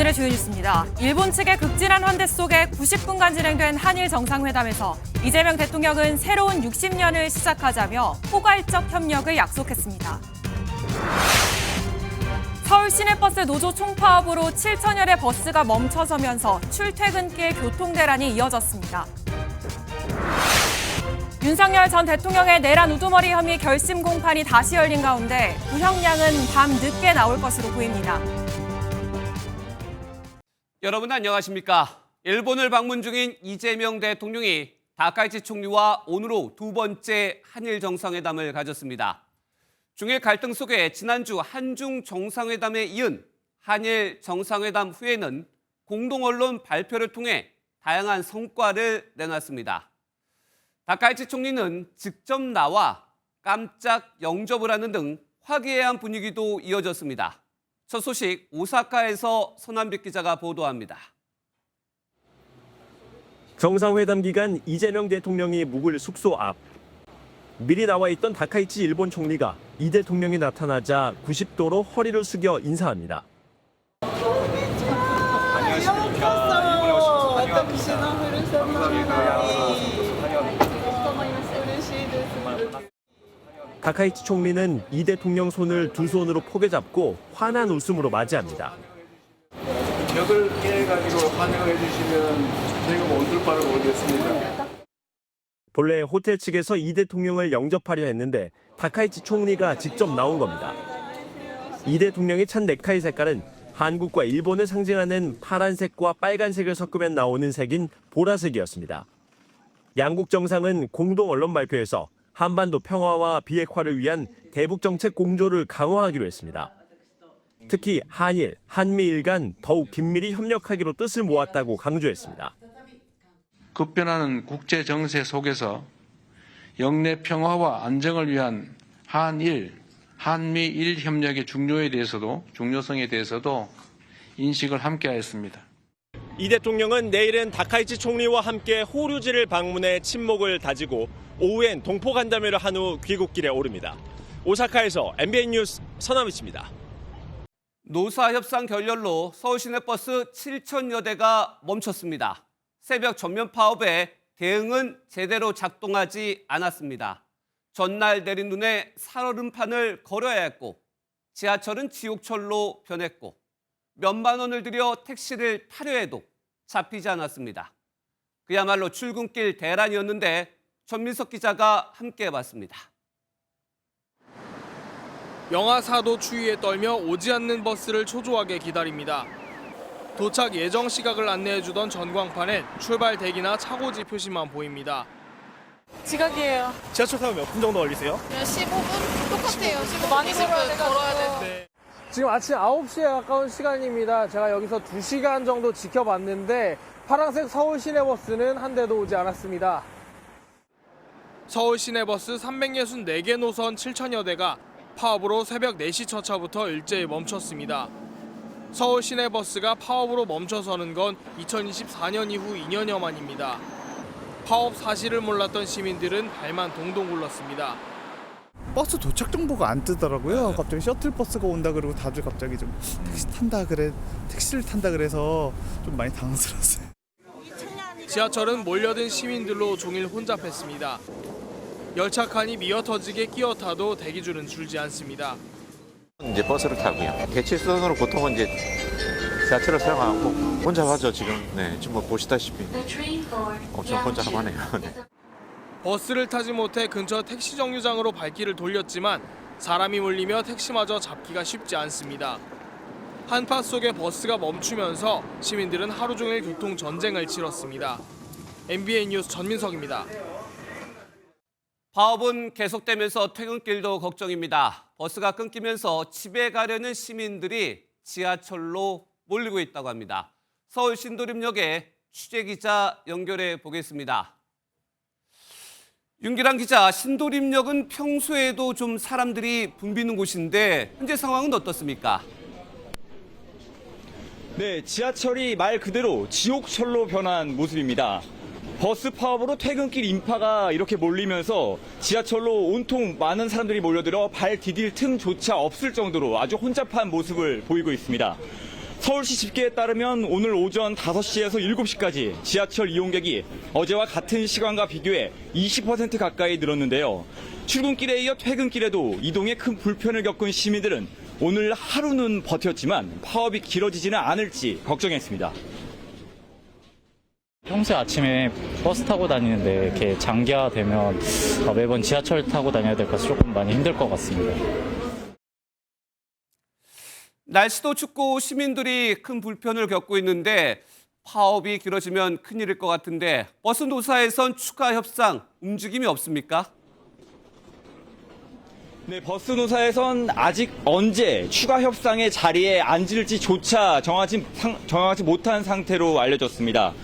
오늘의 주요 뉴스입니다. 일본 측의 극진한 환대 속에 90분간 진행된 한일 정상회담에서 이재명 대통령은 새로운 60년을 시작하자며 포괄적 협력을 약속했습니다. 서울 시내버스 노조 총파업으로 7천여대 버스가 멈춰서면서 출퇴근길 교통대란이 이어졌습니다. 윤석열 전 대통령의 내란 우두머리 혐의 결심 공판이 다시 열린 가운데 구형량은 밤 늦게 나올 것으로 보입니다. 여러분 안녕하십니까? 일본을 방문 중인 이재명 대통령이 다카이치 총리와 오늘 오후 두 번째 한일 정상회담을 가졌습니다. 중일 갈등 속에 지난주 한중 정상회담에 이은 한일 정상회담 후에는 공동 언론 발표를 통해 다양한 성과를 내놨습니다. 다카이치 총리는 직접 나와 깜짝 영접을 하는 등 화기애애한 분위기도 이어졌습니다. 첫 소식 오사카에서 손한빛 기자가 보도합니다. 정상회담 기간 이재명 대통령이 묵을 숙소 앞. 미리 나와 있던 다카이치 일본 총리가 이 대통령이 나타나자 90도로 허리를 숙여 인사합니다. 다카이치 총리는 이 대통령 손을 두 손으로 포개 잡고 환한 웃음으로 맞이합니다. 벽을 깨가지고 환영해 주시면 저희가 멈출 바를 모르겠습니다. 본래 호텔 측에서 이 대통령을 영접하려 했는데 다카이치 총리가 직접 나온 겁니다. 이 대통령이 찬 넥타이 색깔은 한국과 일본을 상징하는 파란색과 빨간색을 섞으면 나오는 색인 보라색이었습니다. 양국 정상은 공동 언론 발표에서 한반도 평화와 비핵화를 위한 대북 정책 공조를 강화하기로 했습니다. 특히 한일, 한미일 간 더욱 긴밀히 협력하기로 뜻을 모았다고 강조했습니다. 급변하는 국제 정세 속에서 영내 평화와 안정을 위한 한일, 한미일 협력의 중요성에 대해서도 인식을 함께하였습니다. 이 대통령은 내일은 다카이치 총리와 함께 호류지를 방문해 친목을 다지고 오후엔 동포 간담회를 한 후 귀국길에 오릅니다. 오사카에서 MBN 뉴스 선한빛입니다. 노사 협상 결렬로 서울 시내버스 7천여 대가 멈췄습니다. 새벽 전면 파업에 대응은 제대로 작동하지 않았습니다. 전날 내린 눈에 살얼음판을 걸어야 했고 지하철은 지옥철로 변했고 몇만 원을 들여 택시를 타려 해도 잡히지 않았습니다. 그야말로 출근길 대란이었는데 전민석 기자가 함께 봤습니다. 영하 4도 추위에 떨며 오지 않는 버스를 초조하게 기다립니다. 도착 예정 시각을 안내해주던 전광판엔 출발 대기나 차고지 표시만 보입니다. 지각이에요. 지하철 타면 몇 분 정도 걸리세요? 15분? 똑같아요. 15분 많이 걸어야 되는데. 지금 아침 9시에 가까운 시간입니다. 제가 여기서 2시간 정도 지켜봤는데 파란색 서울 시내버스는 한 대도 오지 않았습니다. 서울 시내버스 364개 노선 7천여 대가 파업으로 새벽 4시 첫차부터 일제히 멈췄습니다. 서울 시내버스가 파업으로 멈춰서는 건 2024년 이후 2년여 만입니다. 파업 사실을 몰랐던 시민들은 발만 동동 굴렀습니다. 버스 도착 정보가 안 뜨더라고요. 갑자기 셔틀버스가 온다 그러고 다들 갑자기 좀 택시를 탄다 그래서 좀 많이 당황스러웠어요. 지하철은 몰려든 시민들로 종일 혼잡했습니다. 열차 칸이 미어터지게 끼어 타도 대기줄은 줄지 않습니다. 이제 버스를 타고요. 대치선으로 보통은 이제 지하철을 사용하고 혼잡하죠 지금. 네, 지금 뭐 보시다시피 엄청 혼잡하네요. 네. 버스를 타지 못해 근처 택시 정류장으로 발길을 돌렸지만 사람이 몰리며 택시마저 잡기가 쉽지 않습니다. 한파 속에 버스가 멈추면서 시민들은 하루 종일 교통 전쟁을 치렀습니다. MBN 뉴스 전민석입니다. 파업은 계속되면서 퇴근길도 걱정입니다. 버스가 끊기면서 집에 가려는 시민들이 지하철로 몰리고 있다고 합니다. 서울 신도림역에 취재기자 연결해 보겠습니다. 윤기란 기자, 신도림역은 평소에도 좀 사람들이 붐비는 곳인데 현재 상황은 어떻습니까? 네, 지하철이 말 그대로 지옥철로 변한 모습입니다. 버스 파업으로 퇴근길 인파가 이렇게 몰리면서 지하철로 온통 많은 사람들이 몰려들어 발 디딜 틈조차 없을 정도로 아주 혼잡한 모습을 보이고 있습니다. 서울시 집계에 따르면 오늘 오전 5시에서 7시까지 지하철 이용객이 어제와 같은 시간과 비교해 20% 가까이 늘었는데요. 출근길에 이어 퇴근길에도 이동에 큰 불편을 겪은 시민들은 오늘 하루는 버텼지만 파업이 길어지지는 않을지 걱정했습니다. 평소에 아침에 버스 타고 다니는데 이렇게 장기화되면 매번 지하철 타고 다녀야 될 것이 조금 많이 힘들 것 같습니다. 날씨도 춥고 시민들이 큰 불편을 겪고 있는데 파업이 길어지면 큰일일 것 같은데 버스 노사에선 추가 협상 움직임이 없습니까? 네, 버스 노사에선 아직 언제 추가 협상의 자리에 앉을지조차 정하지 못한 상태로 알려졌습니다.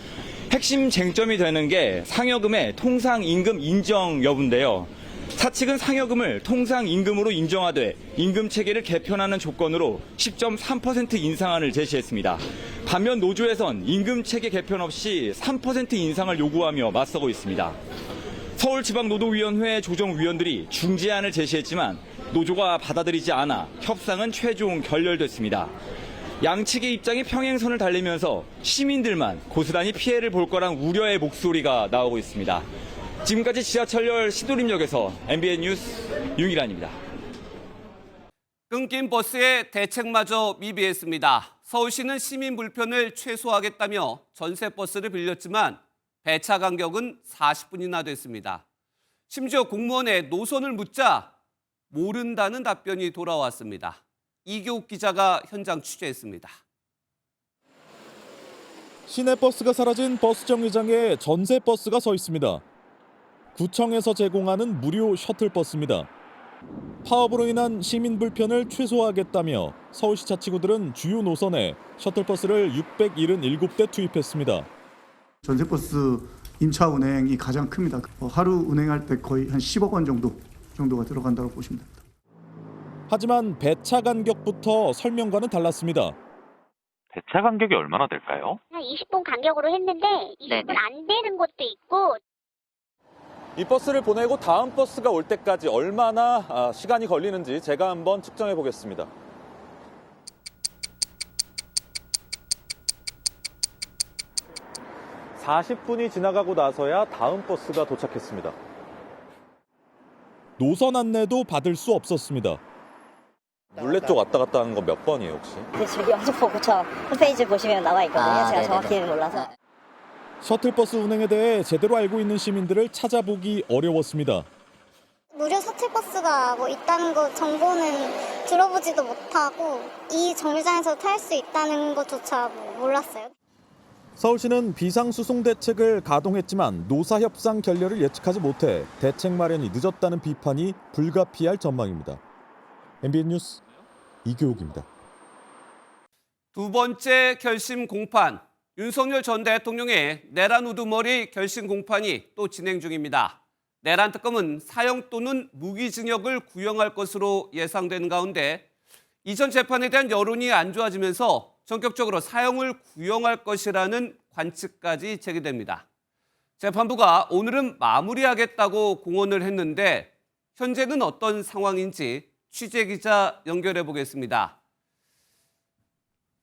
핵심 쟁점이 되는 게 상여금의 통상임금 인정 여부인데요. 사측은 상여금을 통상임금으로 인정하되 임금 체계를 개편하는 조건으로 10.3% 인상안을 제시했습니다. 반면 노조에선 임금 체계 개편 없이 3% 인상을 요구하며 맞서고 있습니다. 서울지방노동위원회 조정위원들이 중재안을 제시했지만 노조가 받아들이지 않아 협상은 최종 결렬됐습니다. 양측의 입장이 평행선을 달리면서 시민들만 고스란히 피해를 볼 거란 우려의 목소리가 나오고 있습니다. 지금까지 지하철역 시도림역에서 MBN 뉴스 윤기란입니다. 끊긴 버스의 대책마저 미비했습니다. 서울시는 시민 불편을 최소화하겠다며 전세버스를 빌렸지만 배차 간격은 40분이나 됐습니다. 심지어 공무원의 노선을 묻자 모른다는 답변이 돌아왔습니다. 이교욱 기자가 현장 취재했습니다. 시내버스가 사라진 버스 정류장에 전세버스가 서 있습니다. 구청에서 제공하는 무료 셔틀버스입니다. 파업으로 인한 시민 불편을 최소화하겠다며 서울시 자치구들은 주요 노선에 셔틀버스를 677대 투입했습니다. 전세버스 임차 운행이 가장 큽니다. 하루 운행할 때 거의 한 10억 원 정도가 들어간다고 보시면 됩니다. 하지만 배차 간격부터 설명과는 달랐습니다. 배차 간격이 얼마나 될까요? 한 20분 간격으로 했는데 20분 안 되는 곳도 있고. 이 버스를 보내고 다음 버스가 올 때까지 얼마나 시간이 걸리는지 제가 한번 측정해 보겠습니다. (40분이) 지나가고 나서야 다음 버스가 도착했습니다. 노선 안내도 받을 수 없었습니다. 물레 쪽 왔다 갔다 하는 거 몇 번이에요 혹시? 저기 왕십포구청 홈페이지 보시면 나와 있거든요. 제가 정확히는 몰라서. 셔틀버스 운행에 대해 제대로 알고 있는 시민들을 찾아보기 어려웠습니다. 무료 셔틀버스가 있다는 거 정보는 들어보지도 못하고 이 정류장에서 탈 수 있다는 것조차 몰랐어요. 서울시는 비상수송 대책을 가동했지만 노사협상 결렬을 예측하지 못해 대책 마련이 늦었다는 비판이 불가피할 전망입니다. MBN 뉴스 이교욱입니다. 두 번째 결심 공판. 윤석열 전 대통령의 내란 우두머리 결심 공판이 또 진행 중입니다. 내란 특검은 사형 또는 무기징역을 구형할 것으로 예상되는 가운데 이전 재판에 대한 여론이 안 좋아지면서 전격적으로 사형을 구형할 것이라는 관측까지 제기됩니다. 재판부가 오늘은 마무리하겠다고 공언을 했는데 현재는 어떤 상황인지 취재기자 연결해 보겠습니다.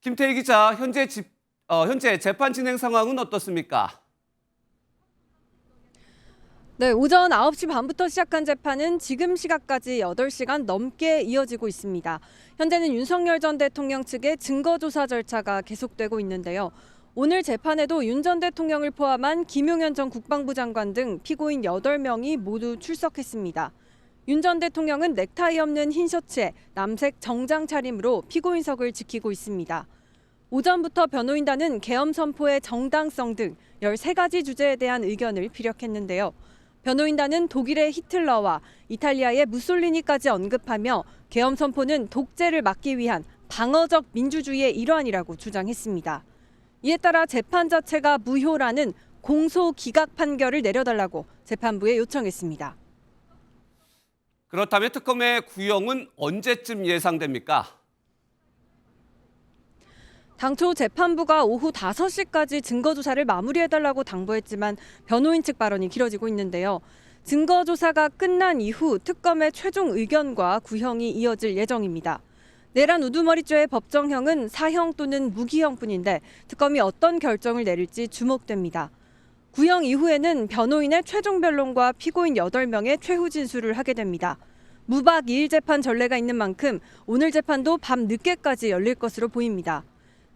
김태희 기자, 현재 재판 진행 상황은 어떻습니까? 네, 오전 9시 반부터 시작한 재판은 지금 시각까지 8시간 넘게 이어지고 있습니다. 현재는 윤석열 전 대통령 측의 증거조사 절차가 계속되고 있는데요. 오늘 재판에도 윤 전 대통령을 포함한 김용현 전 국방부 장관 등 피고인 8명이 모두 출석했습니다. 윤 전 대통령은 넥타이 없는 흰 셔츠에 남색 정장 차림으로 피고인석을 지키고 있습니다. 오전부터 변호인단은 계엄 선포의 정당성 등 13가지 주제에 대한 의견을 피력했는데요. 변호인단은 독일의 히틀러와 이탈리아의 무솔리니까지 언급하며 계엄 선포는 독재를 막기 위한 방어적 민주주의의 일환이라고 주장했습니다. 이에 따라 재판 자체가 무효라는 공소 기각 판결을 내려달라고 재판부에 요청했습니다. 그렇다면 특검의 구형은 언제쯤 예상됩니까? 당초 재판부가 오후 5시까지 증거조사를 마무리해달라고 당부했지만 변호인 측 발언이 길어지고 있는데요. 증거조사가 끝난 이후 특검의 최종 의견과 구형이 이어질 예정입니다. 내란 우두머리죄의 법정형은 사형 또는 무기형뿐인데 특검이 어떤 결정을 내릴지 주목됩니다. 구형 이후에는 변호인의 최종 변론과 피고인 8명의 최후 진술을 하게 됩니다. 무박 2일 재판 전례가 있는 만큼 오늘 재판도 밤 늦게까지 열릴 것으로 보입니다.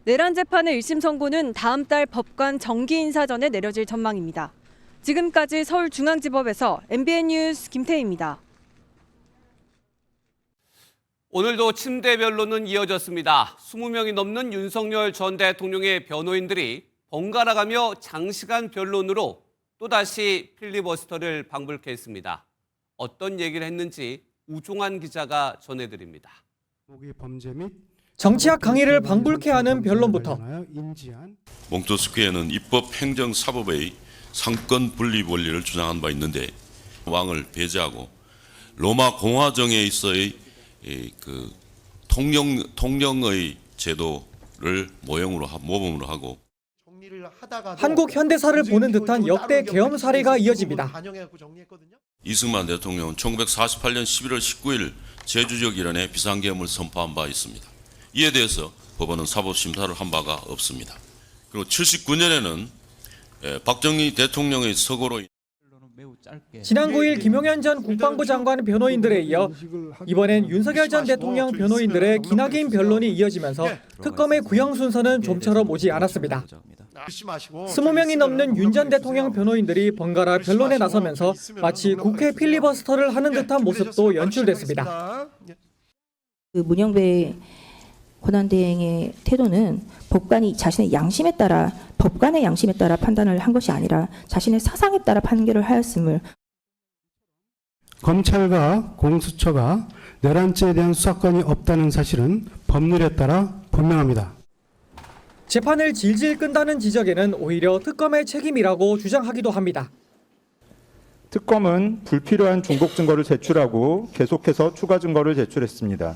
내란 재판의 1심 선고는 다음 달 법관 정기 인사 전에 내려질 전망입니다. 지금까지 서울중앙지법에서 MBN 뉴스 김태희입니다. 오늘도 침대 변론은 이어졌습니다. 20명이 넘는 윤석열 전 대통령의 변호인들이 번갈아가며 장시간 변론으로 또다시 필리버스터를 방불케 했습니다. 어떤 얘기를 했는지 우종환 기자가 전해드립니다. 정치학 강의를 방불케 하는 변론부터 몽토스퀘어는 입법, 행정, 사법의 상권 분립 원리를 주장한 바 있는데 왕을 배제하고 로마 공화정에 있어의 그 통령의 제도를 모범으로 하고 한국 현대사를 보는 듯한 역대 계엄 사례가 이어집니다. 이승만 대통령은 1948년 11월 19일 제주지역 일원에 비상계엄을 선포한 바 있습니다. 이에 대해서 법원은 사법심사를 한 바가 없습니다. 그리고 79년에는 박정희 대통령의 서거로 지난 9일 김용현 전 국방부 장관 변호인들에 이어 이번엔 윤석열 전 대통령 변호인들의 기나긴 변론이 이어지면서 특검의 구형 순서는 좀처럼 오지 않았습니다. 20명이 넘는 윤 전 대통령 변호인들이 번갈아 변론에 나서면서 마치 국회 필리버스터를 하는 듯한 모습도 연출됐습니다. 문영배 권한대행의 태도는 법관이 자신의 양심에 따라 법관의 양심에 따라 판단을 한 것이 아니라 자신의 사상에 따라 판결을 하였음을 검찰과 공수처가 내란죄에 대한 수사권이 없다는 사실은 법률에 따라 분명합니다. 재판을 질질 끈다는 지적에는 오히려 특검의 책임이라고 주장하기도 합니다. 특검은 불필요한 중복 증거를 제출하고 계속해서 추가 증거를 제출했습니다.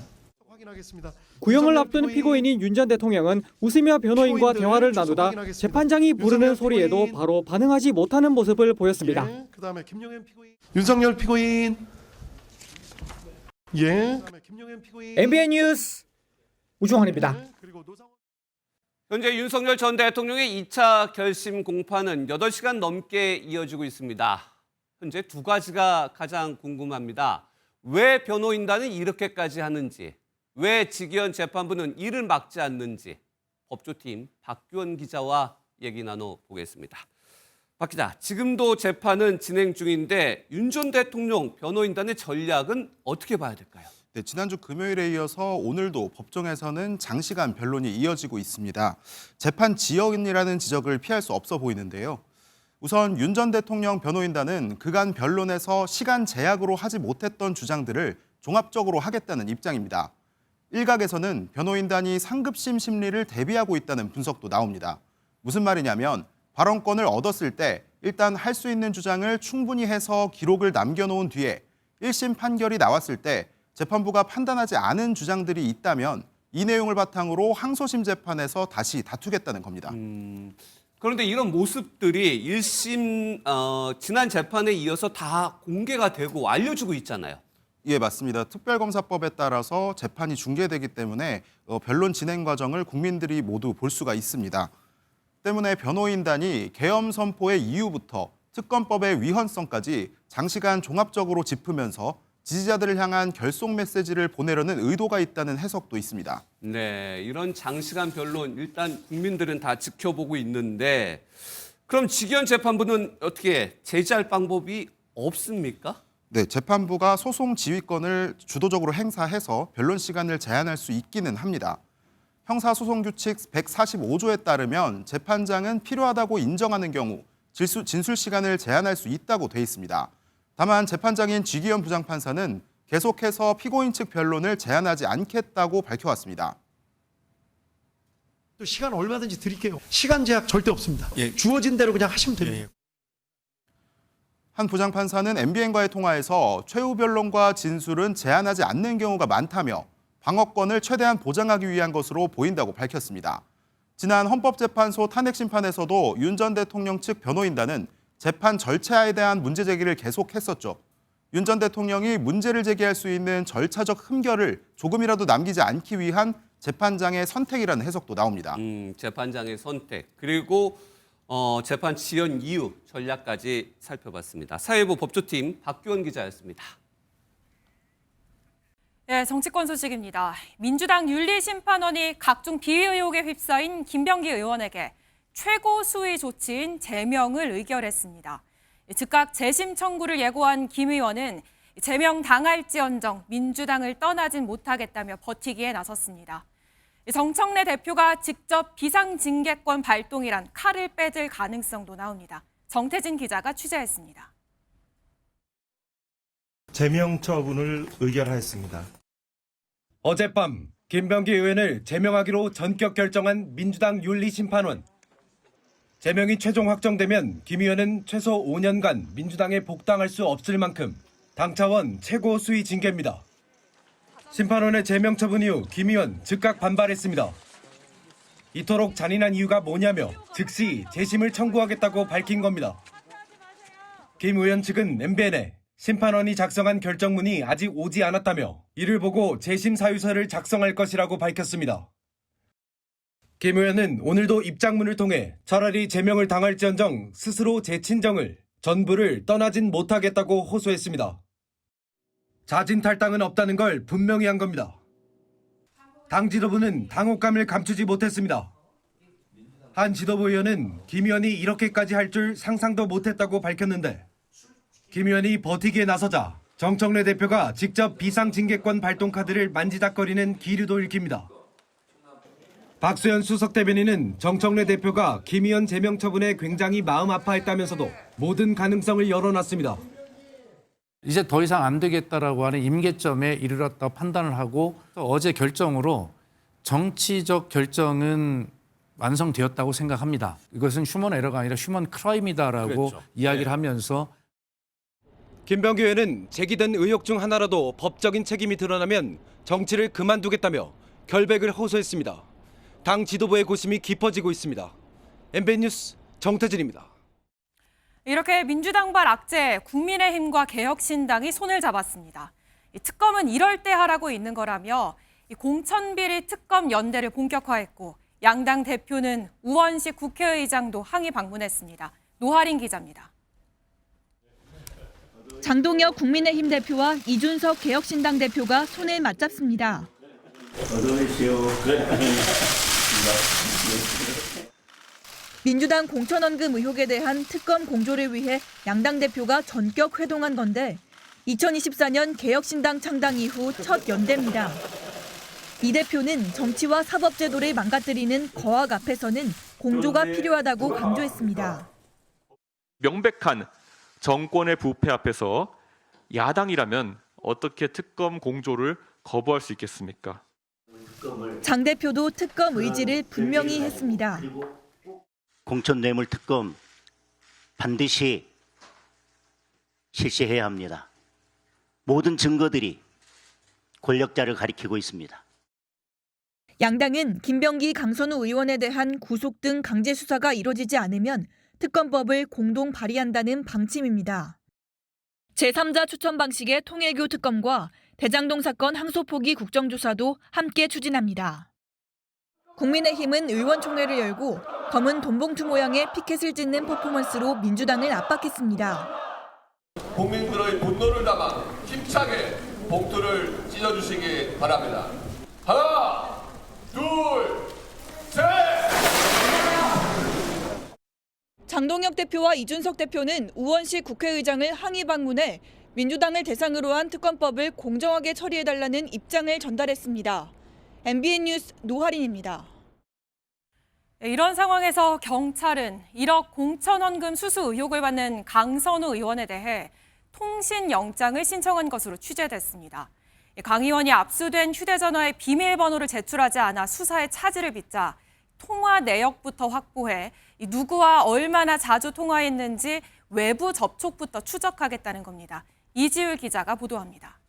구형을 앞둔 피고인인 윤 전 대통령은 웃으며 변호인과 대화를 나누다 재판장이 부르는 소리에도 바로 반응하지 못하는 모습을 보였습니다. 그다음에 김용현 피고인. 윤석열 피고인. 예. MBN 뉴스 우종환입니다. 현재 윤석열 전 대통령의 2차 결심 공판은 8시간 넘게 이어지고 있습니다. 현재 두 가지가 가장 궁금합니다. 왜 변호인단은 이렇게까지 하는지, 왜 직위원 재판부는 이를 막지 않는지 법조팀 박규원 기자와 얘기 나눠보겠습니다. 박 기자, 지금도 재판은 진행 중인데 윤 전 대통령 변호인단의 전략은 어떻게 봐야 될까요? 네, 지난주 금요일에 이어서 오늘도 법정에서는 장시간 변론이 이어지고 있습니다. 재판 지연이라는 지적을 피할 수 없어 보이는데요. 우선 윤 전 대통령 변호인단은 그간 변론에서 시간 제약으로 하지 못했던 주장들을 종합적으로 하겠다는 입장입니다. 일각에서는 변호인단이 상급심 심리를 대비하고 있다는 분석도 나옵니다. 무슨 말이냐면 발언권을 얻었을 때 일단 할 수 있는 주장을 충분히 해서 기록을 남겨놓은 뒤에 1심 판결이 나왔을 때 재판부가 판단하지 않은 주장들이 있다면 이 내용을 바탕으로 항소심 재판에서 다시 다투겠다는 겁니다. 그런데 이런 모습들이 1심 지난 재판에 이어서 다 공개가 되고 알려지고 있잖아요. 예, 맞습니다. 특별검사법에 따라서 재판이 중계되기 때문에 변론 진행 과정을 국민들이 모두 볼 수가 있습니다. 때문에 변호인단이 계엄 선포의 이유부터 특검법의 위헌성까지 장시간 종합적으로 짚으면서 지지자들을 향한 결속 메시지를 보내려는 의도가 있다는 해석도 있습니다. 네, 이런 장시간 변론 일단 국민들은 다 지켜보고 있는데 그럼 직위원 재판부는 어떻게 제지할 방법이 없습니까? 네, 재판부가 소송 지휘권을 주도적으로 행사해서 변론 시간을 제한할 수 있기는 합니다. 형사소송규칙 145조에 따르면 재판장은 필요하다고 인정하는 경우 진술 시간을 제한할 수 있다고 돼 있습니다. 다만 재판장인 쥐기현 부장판사는 계속해서 피고인 측 변론을 제한하지 않겠다고 밝혀왔습니다. 시간 얼마든지 드릴게요. 시간 제약 절대 없습니다. 주어진 대로 그냥 하시면 됩니다. 한 부장판사는 MBN과의 통화에서 최후 변론과 진술은 제한하지 않는 경우가 많다며 방어권을 최대한 보장하기 위한 것으로 보인다고 밝혔습니다. 지난 헌법재판소 탄핵심판에서도 윤 전 대통령 측 변호인단은 재판 절차에 대한 문제 제기를 계속했었죠. 윤 전 대통령이 문제를 제기할 수 있는 절차적 흠결을 조금이라도 남기지 않기 위한 재판장의 선택이라는 해석도 나옵니다. 재판장의 선택 그리고 재판 지연 이유 전략까지 살펴봤습니다. 사회부 법조팀 박규원 기자였습니다. 네, 정치권 소식입니다. 민주당 윤리심판원이 각종 비위 의혹에 휩싸인 김병기 의원에게 최고 수위 조치인 제명을 의결했습니다. 즉각 재심 청구를 예고한 김 의원은 제명 당할지언정 민주당을 떠나진 못하겠다며 버티기에 나섰습니다. 정청래 대표가 직접 비상징계권 발동이란 칼을 빼들 가능성도 나옵니다. 정태진 기자가 취재했습니다. 제명 처분을 의결하였습니다. 어젯밤 김병기 의원을 제명하기로 전격 결정한 민주당 윤리심판원. 제명이 최종 확정되면 김 의원은 최소 5년간 민주당에 복당할 수 없을 만큼 당 차원 최고 수위 징계입니다. 심판원의 제명 처분 이후 김 의원 즉각 반발했습니다. 이토록 잔인한 이유가 뭐냐며 즉시 재심을 청구하겠다고 밝힌 겁니다. 김 의원 측은 MBN에 심판원이 작성한 결정문이 아직 오지 않았다며 이를 보고 재심 사유서를 작성할 것이라고 밝혔습니다. 김 의원은 오늘도 입장문을 통해 차라리 제명을 당할지언정 스스로 재친정을 전부를 떠나진 못하겠다고 호소했습니다. 자진 탈당은 없다는 걸 분명히 한 겁니다. 당 지도부는 당혹감을 감추지 못했습니다. 한 지도부 의원은 김 의원이 이렇게까지 할 줄 상상도 못했다고 밝혔는데 김 의원이 버티기에 나서자 정청래 대표가 직접 비상징계권 발동 카드를 만지작거리는 기류도 읽힙니다. 박수현 수석 대변인은 정청래 대표가 김 의원 제명 처분에 굉장히 마음 아파했다면서도 모든 가능성을 열어놨습니다. 이제 더 이상 안 되겠다라고 하는 임계점에 이르렀다고 판단을 하고 어제 결정으로 정치적 결정은 완성되었다고 생각합니다. 이것은 휴먼 에러가 아니라 휴먼 크라임이다라고 그랬죠. 이야기를 하면서 김병기 의원은 제기된 의혹 중 하나라도 법적인 책임이 드러나면 정치를 그만두겠다며 결백을 호소했습니다. 당 지도부의 고심이 깊어지고 있습니다. MBN 뉴스 정태진입니다. 이렇게 민주당발 악재 국민의힘과 개혁신당이 손을 잡았습니다. 특검은 이럴 때 하라고 있는 거라며 공천비리 특검 연대를 본격화했고 양당 대표는 우원식 국회의장도 항의 방문했습니다. 노하린 기자입니다. 장동혁 국민의힘 대표와 이준석 개혁신당 대표가 손을 맞잡습니다. 민주당 공천원금 의혹에 대한 특검 공조를 위해 양당 대표가 전격 회동한 건데 2024년 개혁신당 창당 이후 첫 연대입니다. 이 대표는 정치와 사법제도를 망가뜨리는 거악 앞에서는 공조가 필요하다고 강조했습니다. 명백한 정권의 부패 앞에서 야당이라면 어떻게 특검 공조를 거부할 수 있겠습니까? 장 대표도 특검 의지를 분명히 했습니다. 공천뇌물 특검 반드시 실시해야 합니다. 모든 증거들이 권력자를 가리키고 있습니다. 양당은 김병기, 강선우 의원에 대한 구속 등 강제 수사가 이뤄지지 않으면 특검법을 공동 발의한다는 방침입니다. 제3자 추천 방식의 통일교 특검과 대장동 사건 항소 포기 국정조사도 함께 추진합니다. 국민의힘은 의원총회를 열고 검은 돈봉투 모양의 피켓을 찢는 퍼포먼스로 민주당을 압박했습니다. 국민들의 분노를 담아 힘차게 봉투를 찢어주시기 바랍니다. 하나, 둘, 셋! 장동혁 대표와 이준석 대표는 우원식 국회의장을 항의 방문해 민주당을 대상으로 한 특검법을 공정하게 처리해달라는 입장을 전달했습니다. MBN 뉴스 노하린입니다. 이런 상황에서 경찰은 1억 공천원금 수수 의혹을 받는 강선우 의원에 대해 통신영장을 신청한 것으로 취재됐습니다. 강 의원이 압수된 휴대전화의 비밀번호를 제출하지 않아 수사에 차질을 빚자 통화 내역부터 확보해 누구와 얼마나 자주 통화했는지 외부 접촉부터 추적하겠다는 겁니다. 이지율 기자가 보도합니다.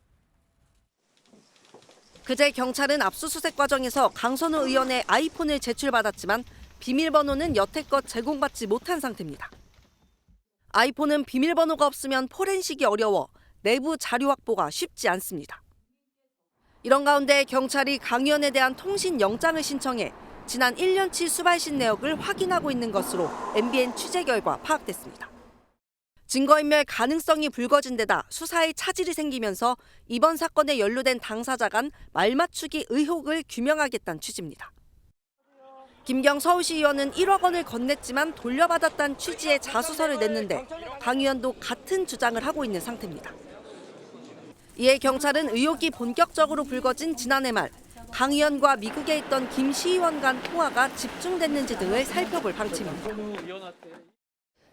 그제 경찰은 압수수색 과정에서 강선우 의원의 아이폰을 제출받았지만 비밀번호는 여태껏 제공받지 못한 상태입니다. 아이폰은 비밀번호가 없으면 포렌식이 어려워 내부 자료 확보가 쉽지 않습니다. 이런 가운데 경찰이 강 의원에 대한 통신 영장을 신청해 지난 1년치 수발신 내역을 확인하고 있는 것으로 MBN 취재 결과 파악됐습니다. 증거인멸 가능성이 불거진 데다 수사에 차질이 생기면서 이번 사건에 연루된 당사자 간 말맞추기 의혹을 규명하겠다는 취지입니다. 김경 서울시 의원은 1억 원을 건넸지만 돌려받았다는 취지의 자수서를 냈는데 강 의원도 같은 주장을 하고 있는 상태입니다. 이에 경찰은 의혹이 본격적으로 불거진 지난해 말 강 의원과 미국에 있던 김 시의원 간 통화가 집중됐는지 등을 살펴볼 방침입니다.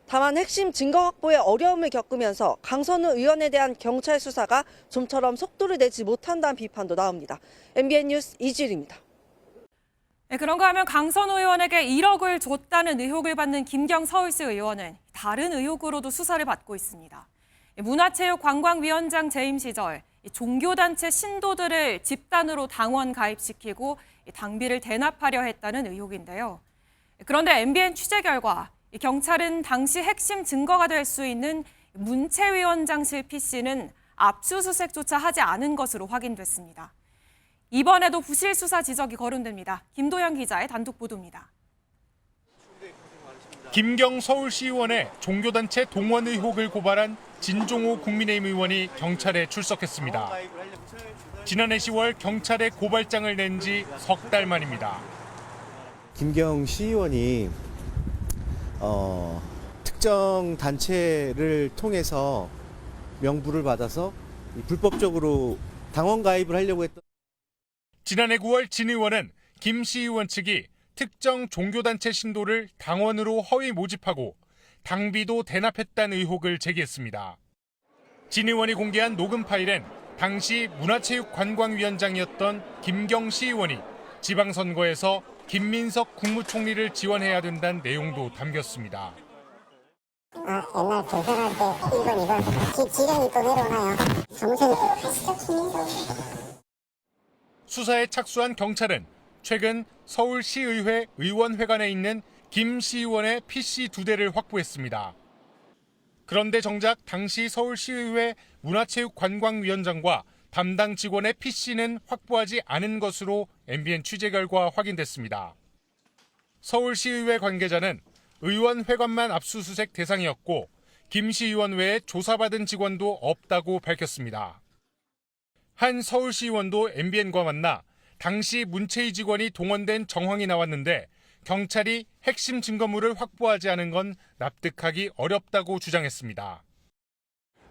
다만 핵심 증거 확보에 어려움을 겪으면서 강선우 의원에 대한 경찰 수사가 좀처럼 속도를 내지 못한다는 비판도 나옵니다. MBN 뉴스 이주일입니다. 네, 그런가 하면 강선우 의원에게 1억을 줬다는 의혹을 받는 김경 서울시 의원은 다른 의혹으로도 수사를 받고 있습니다. 문화체육관광위원장 재임 시절 종교단체 신도들을 집단으로 당원 가입시키고 당비를 대납하려 했다는 의혹인데요. 그런데 MBN 취재 결과 경찰은 당시 핵심 증거가 될 수 있는 문체위원장실 PC는 압수수색조차 하지 않은 것으로 확인됐습니다. 이번에도 부실 수사 지적이 거론됩니다. 김도영 기자의 단독 보도입니다. 김경 서울시의원의 종교단체 동원 의혹을 고발한 진종호 국민의힘 의원이 경찰에 출석했습니다. 지난해 10월 경찰에 고발장을 낸 지 석 달 만입니다. 김경 시의원이 특정 단체를 통해서 명부를 받아서 불법적으로 당원 가입을 하려고 했던. 지난해 9월 진 의원은 김 시의원 측이 특정 종교단체 신도를 당원으로 허위 모집하고 당비도 대납했다는 의혹을 제기했습니다. 진 의원이 공개한 녹음 파일엔 당시 문화체육관광위원장이었던 김경 시의원이 지방선거에서 김민석 국무총리를 지원해야 된다는 내용도 담겼습니다. 옛날 경선할 때 이건 지령이 또 내려오나요? 정선이 하시죠. 수사에 착수한 경찰은 최근 서울시의회 의원회관에 있는 김 시의원의 PC 2대를 확보했습니다. 그런데 정작 당시 서울시의회 문화체육관광위원장과 담당 직원의 PC는 확보하지 않은 것으로 MBN 취재 결과 확인됐습니다. 서울시의회 관계자는 의원회관만 압수수색 대상이었고 김 시의원 외에 조사받은 직원도 없다고 밝혔습니다. 한 서울시의원도 MBN과 만나 당시 문체위 직원이 동원된 정황이 나왔는데 경찰이 핵심 증거물을 확보하지 않은 건 납득하기 어렵다고 주장했습니다.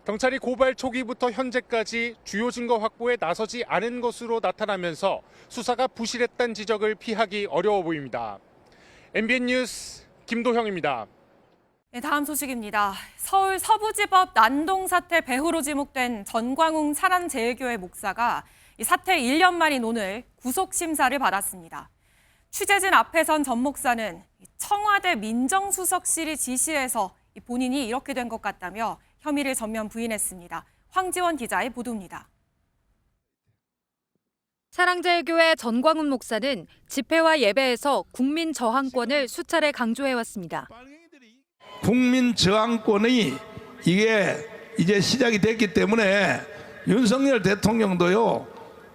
경찰이 고발 초기부터 현재까지 주요 증거 확보에 나서지 않은 것으로 나타나면서 수사가 부실했다는 지적을 피하기 어려워 보입니다. MBN 뉴스 김도형입니다. 네, 다음 소식입니다. 서울 서부지법 난동 사태 배후로 지목된 전광웅 사랑제일교회 목사가 이 사태 1년 만인 오늘 구속 심사를 받았습니다. 취재진 앞에선 전 목사는 청와대 민정수석실이 지시해서 본인이 이렇게 된 것 같다며 혐의를 전면 부인했습니다. 황지원 기자의 보도입니다. 사랑제일교회 전광훈 목사는 집회와 예배에서 국민 저항권을 수차례 강조해왔습니다. 국민 저항권이 이게 이제 시작이 됐기 때문에 윤석열 대통령도요,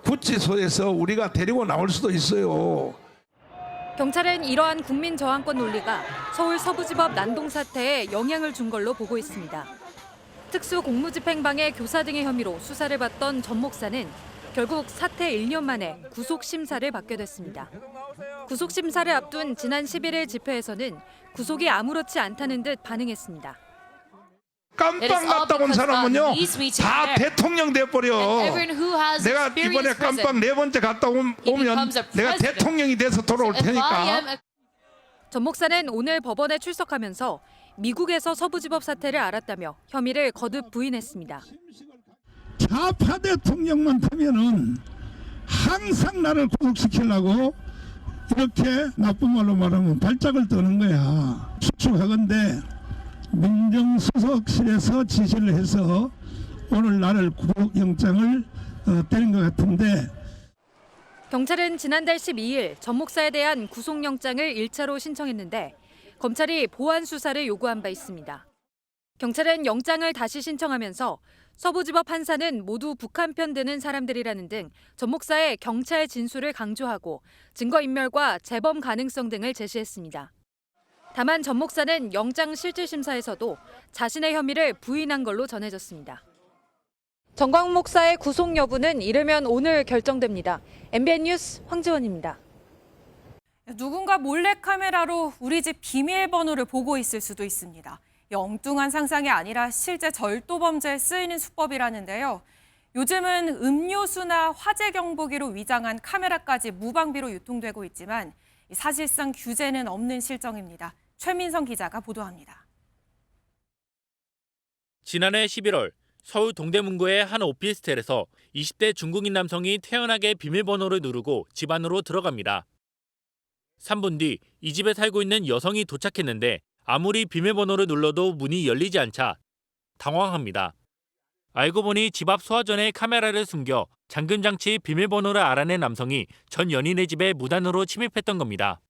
구치소에서 우리가 데리고 나올 수도 있어요. 경찰은 이러한 국민 저항권 논리가 서울 서부지법 난동 사태에 영향을 준 걸로 보고 있습니다. 특수 공무집행방해 교사 등의 혐의로 수사를 받던 전 목사는 결국 사태 1년 만에 구속 심사를 받게 됐습니다. 구속 심사를 앞둔 지난 11일 집회에서는 구속이 아무렇지 않다는 듯 반응했습니다. 깜빵 갔다 온 사람은요 다 대통령 돼버려. 내가 이번에 깜빵 4번째 갔다 오면 내가 대통령이 돼서 돌아올 테니까. 전 목사는 오늘 법원에 출석하면서 미국에서 서부지법 사태를 알았다며 혐의를 거듭 부인했습니다. 좌파 대통령만 되면은 항상 나를 구속시키려고 이렇게 나쁜 말로 말하면 발작을 떠는 거야. 추측하건대 민정수석실에서 지시를 해서 오늘 나를 구속영장을 때린 것 같은데. 경찰은 지난달 12일 전 목사에 대한 구속영장을 1차로 신청했는데 검찰이 보완 수사를 요구한 바 있습니다. 경찰은 영장을 다시 신청하면서 서부지법 판사는 모두 북한 편 드는 사람들이라는 등 전 목사의 경찰 진술을 강조하고 증거인멸과 재범 가능성 등을 제시했습니다. 다만 전 목사는 영장 실질심사에서도 자신의 혐의를 부인한 걸로 전해졌습니다. 정광훈 목사의 구속 여부는 이르면 오늘 결정됩니다. MBN 뉴스 황지원입니다. 누군가 몰래카메라로 우리 집 비밀번호를 보고 있을 수도 있습니다. 엉뚱한 상상이 아니라 실제 절도 범죄에 쓰이는 수법이라는데요. 요즘은 음료수나 화재 경보기로 위장한 카메라까지 무방비로 유통되고 있지만 사실상 규제는 없는 실정입니다. 최민성 기자가 보도합니다. 지난해 11월 서울 동대문구의 한 오피스텔에서 20대 중국인 남성이 태연하게 비밀번호를 누르고 집 안으로 들어갑니다. 3분 뒤 이 집에 살고 있는 여성이 도착했는데 아무리 비밀번호를 눌러도 문이 열리지 않자 당황합니다. 알고 보니 집 앞 소화전에 카메라를 숨겨 잠금장치 비밀번호를 알아낸 남성이 전 연인의 집에 무단으로 침입했던 겁니다.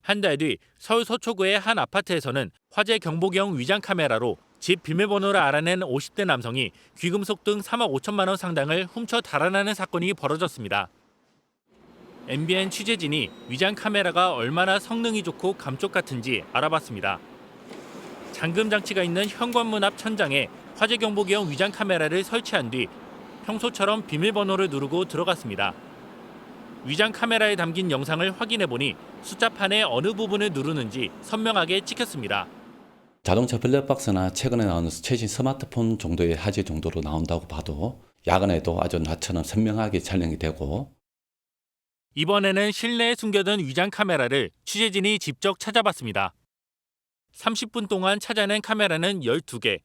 한 달 뒤 서울 서초구의 한 아파트에서는 화재 경보경 위장 카메라로 집 비밀번호를 알아낸 50대 남성이 귀금속 등 3억 5천만 원 상당을 훔쳐 달아나는 사건이 벌어졌습니다. MBN 취재진이 위장 카메라가 얼마나 성능이 좋고 감쪽 같은지 알아봤습니다. 잠금 장치가 있는 현관문 앞 천장에 화재 경보기형 위장 카메라를 설치한 뒤 평소처럼 비밀번호를 누르고 들어갔습니다. 위장 카메라에 담긴 영상을 확인해 보니 숫자판의 어느 부분을 누르는지 선명하게 찍혔습니다. 자동차 블랙박스나 최근에 나오는 최신 스마트폰 정도의 화질 정도로 나온다고 봐도 야간에도 아주 낮처럼 선명하게 촬영이 되고, 이번에는 실내에 숨겨둔 위장 카메라를 취재진이 직접 찾아봤습니다. 30분 동안 찾아낸 카메라는 12개.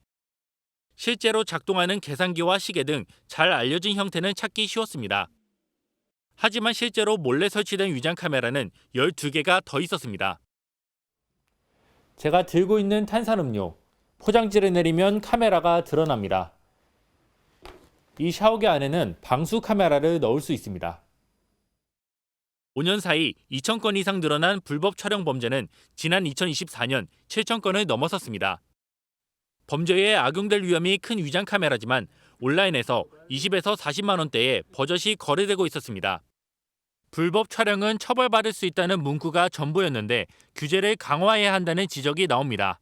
실제로 작동하는 계산기와 시계 등 잘 알려진 형태는 찾기 쉬웠습니다. 하지만 실제로 몰래 설치된 위장 카메라는 12개가 더 있었습니다. 제가 들고 있는 탄산음료, 포장지를 내리면 카메라가 드러납니다. 이 샤워기 안에는 방수 카메라를 넣을 수 있습니다. 5년 사이 2,000건 이상 늘어난 불법 촬영 범죄는 지난 2024년 7,000건을 넘어섰습니다. 범죄에 악용될 위험이 큰 위장 카메라지만 온라인에서 20에서 40만 원대에 버젓이 거래되고 있었습니다. 불법 촬영은 처벌받을 수 있다는 문구가 전부였는데 규제를 강화해야 한다는 지적이 나옵니다.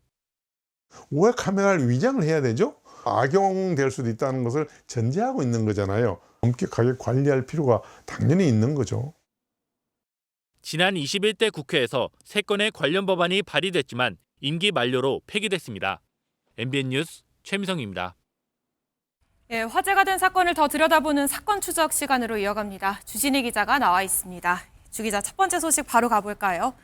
왜 카메라를 위장을 해야 되죠? 악용될 수도 있다는 것을 전제하고 있는 거잖아요. 엄격하게 관리할 필요가 당연히 있는 거죠. 지난 21대 국회에서 3건의 관련 법안이 발의됐지만 임기 만료로 폐기됐습니다. MBN 뉴스 최민성입니다. 예, 화제가 된 사건을 더 들여다보는 사건 추적 시간으로 이어갑니다. 주진희 기자가 나와 있습니다. 주 기자, 첫 번째 소식 바로 가볼까요?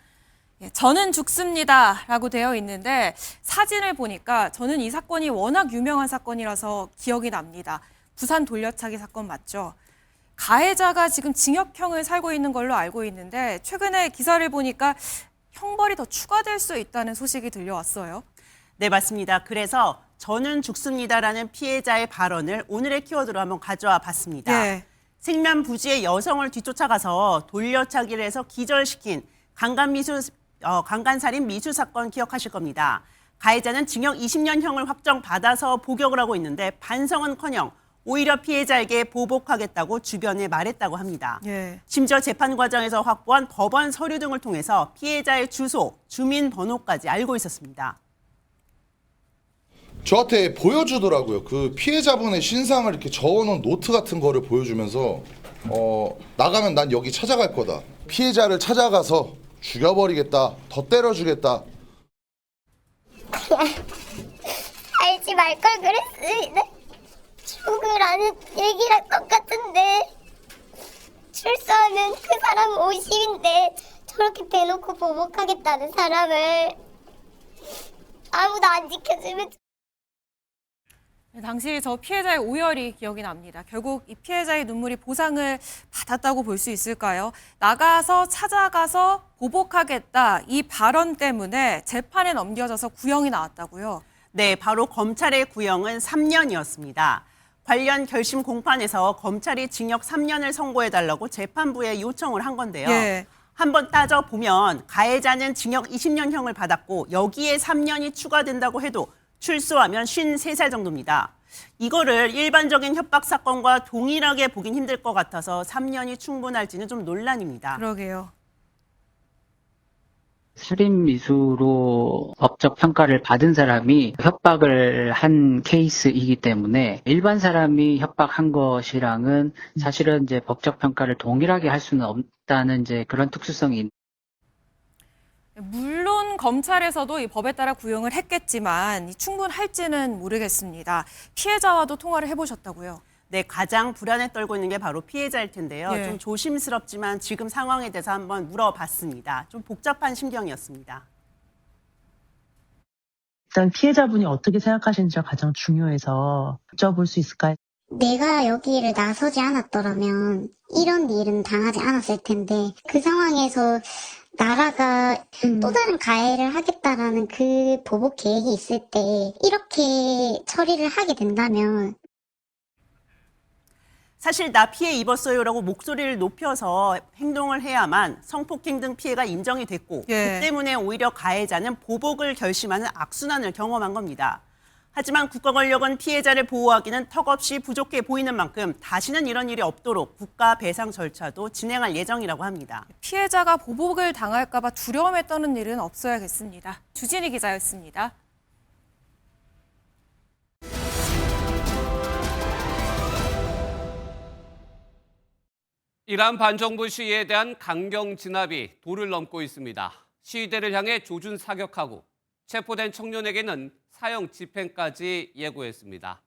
예, 저는 죽습니다라고 되어 있는데 사진을 보니까 저는 이 사건이 워낙 유명한 사건이라서 기억이 납니다. 부산 돌려차기 사건 맞죠? 가해자가 지금 징역형을 살고 있는 걸로 알고 있는데 최근에 기사를 보니까 형벌이 더 추가될 수 있다는 소식이 들려왔어요. 네, 맞습니다. 그래서 저는 죽습니다라는 피해자의 발언을 오늘의 키워드로 한번 가져와 봤습니다. 네. 생면부지의 여성을 뒤쫓아가서 돌려차기를 해서 기절시킨 강간살인 미수 사건 기억하실 겁니다. 가해자는 징역 20년형을 확정받아서 복역을 하고 있는데 반성은커녕 오히려 피해자에게 보복하겠다고 주변에 말했다고 합니다. 예. 심지어 재판 과정에서 확보한 법원 서류 등을 통해서 피해자의 주소, 주민번호까지 알고 있었습니다. 저한테 보여주더라고요. 그 피해자분의 신상을 이렇게 적어놓은 노트 같은 거를 보여주면서 나가면 난 여기 찾아갈 거다. 피해자를 찾아가서 죽여버리겠다. 더 때려주겠다. 알지 말 걸 그랬으면 죽으라는 얘기랑 똑같은데 출소하면 그 사람 50인데 저렇게 대놓고 보복하겠다는 사람을 아무도 안 지켜주면. 당시 저 피해자의 오열이 기억이 납니다. 결국 이 피해자의 눈물이 보상을 받았다고 볼 수 있을까요? 나가서 찾아가서 보복하겠다 이 발언 때문에 재판에 넘겨져서 구형이 나왔다고요? 네, 바로 검찰의 구형은 3년이었습니다. 관련 결심 공판에서 검찰이 징역 3년을 선고해달라고 재판부에 요청을 한 건데요. 예. 한번 따져보면 가해자는 징역 20년형을 받았고 여기에 3년이 추가된다고 해도 출소하면 53살 정도입니다. 이거를 일반적인 협박 사건과 동일하게 보긴 힘들 것 같아서 3년이 충분할지는 좀 논란입니다. 그러게요. 살인 미수로 법적 평가를 받은 사람이 협박을 한 케이스이기 때문에 일반 사람이 협박한 것이랑은 사실은 이제 법적 평가를 동일하게 할 수는 없다는 이제 그런 특수성이. 물론 검찰에서도 이 법에 따라 구형을 했겠지만 충분할지는 모르겠습니다. 피해자와도 통화를 해보셨다고요? 네, 가장 불안에 떨고 있는 게 바로 피해자일 텐데요. 예. 좀 조심스럽지만 지금 상황에 대해서 한번 물어봤습니다. 좀 복잡한 심경이었습니다. 일단 피해자분이 어떻게 생각하시는지가 가장 중요해서 여쭤볼 수 있을까요? 내가 여기를 나서지 않았더라면 이런 일은 당하지 않았을 텐데 그 상황에서 나라가 또 다른 가해를 하겠다라는 그 보복 계획이 있을 때 이렇게 처리를 하게 된다면 사실 나 피해 입었어요라고 목소리를 높여서 행동을 해야만 성폭행 등 피해가 인정이 됐고 그 때문에 오히려 가해자는 보복을 결심하는 악순환을 경험한 겁니다. 하지만 국가 권력은 피해자를 보호하기는 턱없이 부족해 보이는 만큼 다시는 이런 일이 없도록 국가 배상 절차도 진행할 예정이라고 합니다. 피해자가 보복을 당할까 봐 두려움에 떠는 일은 없어야겠습니다. 주진희 기자였습니다. 이란 반정부 시위에 대한 강경 진압이 도를 넘고 있습니다. 시위대를 향해 조준 사격하고 체포된 청년에게는 사형 집행까지 예고했습니다.